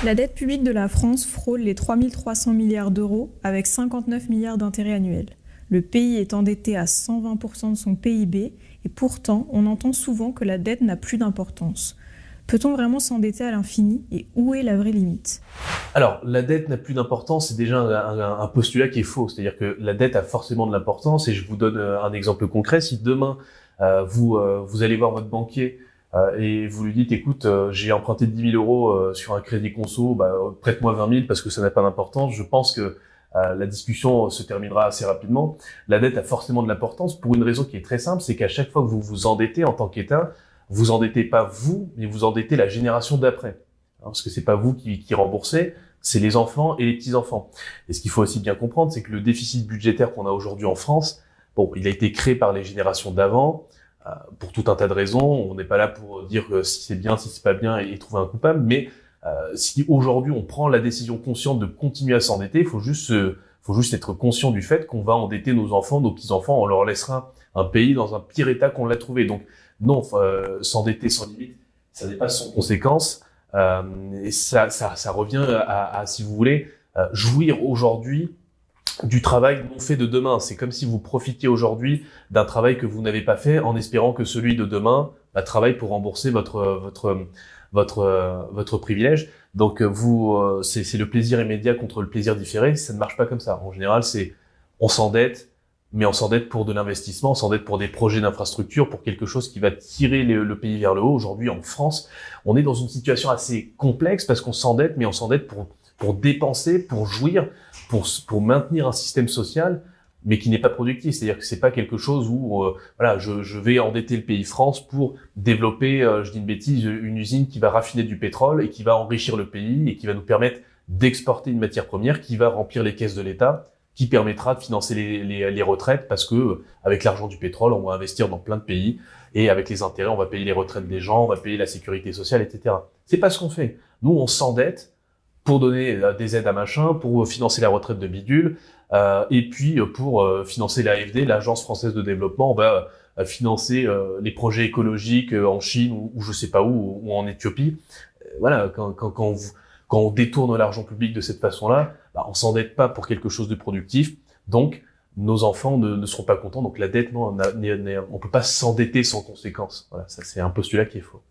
La dette publique de la France frôle les 3 300 milliards d'euros avec 59 milliards d'intérêts annuels. Le pays est endetté à 120% de son PIB et pourtant on entend souvent que la dette n'a plus d'importance. Peut-on vraiment s'endetter à l'infini et où est la vraie limite ? Alors, la dette n'a plus d'importance, c'est déjà un postulat qui est faux. C'est-à-dire que la dette a forcément de l'importance et je vous donne un exemple concret. Si demain, vous allez voir votre banquier et vous lui dites, écoute, j'ai emprunté 10 000 euros sur un crédit conso, prête-moi 20 000 parce que ça n'a pas d'importance. Je pense que la discussion se terminera assez rapidement. La dette a forcément de l'importance pour une raison qui est très simple, c'est qu'à chaque fois que vous vous endettez en tant qu'État, vous endettez pas vous, mais vous endettez la génération d'après. Parce que c'est pas vous qui remboursez, c'est les enfants et les petits-enfants. Et ce qu'il faut aussi bien comprendre, c'est que le déficit budgétaire qu'on a aujourd'hui en France, bon, il a été créé par les générations d'avant, pour tout un tas de raisons. On n'est pas là pour dire si c'est bien, si c'est pas bien et trouver un coupable, mais si aujourd'hui on prend la décision consciente de continuer à s'endetter, il faut juste être conscient du fait qu'on va endetter nos enfants, nos petits-enfants, on leur laissera un pays dans un pire état qu'on l'a trouvé. Donc non, s'endetter sans limite, ça n'est pas sans conséquence. Et ça revient à si vous voulez, jouir aujourd'hui du travail non fait de demain. C'est comme si vous profitiez aujourd'hui d'un travail que vous n'avez pas fait en espérant que celui de demain travaille pour rembourser votre privilège. Donc c'est le plaisir immédiat contre le plaisir différé. Ça ne marche pas comme ça. En général, on s'endette, mais on s'endette pour de l'investissement, on s'endette pour des projets d'infrastructure, pour quelque chose qui va tirer le pays vers le haut. Aujourd'hui, en France, on est dans une situation assez complexe parce qu'on s'endette, mais on s'endette pour dépenser, pour jouir, pour maintenir un système social, mais qui n'est pas productif. C'est-à-dire que c'est pas quelque chose où je vais endetter le pays France pour développer, je dis une bêtise, une usine qui va raffiner du pétrole et qui va enrichir le pays et qui va nous permettre d'exporter une matière première qui va remplir les caisses de l'État, qui permettra de financer les retraites parce que avec l'argent du pétrole, on va investir dans plein de pays et avec les intérêts, on va payer les retraites des gens, on va payer la sécurité sociale, etc. C'est pas ce qu'on fait. Nous, on s'endette pour donner des aides à machin, pour financer la retraite de bidule, et puis pour financer l'AFD, l'Agence française de développement. On va financer les projets écologiques en Chine ou je sais pas où, ou en Éthiopie. Voilà, quand on détourne l'argent public de cette façon-là, on s'endette pas pour quelque chose de productif. Donc, nos enfants ne seront pas contents. Donc, la dette, non, on peut pas s'endetter sans conséquence. Voilà, ça c'est un postulat qui est faux.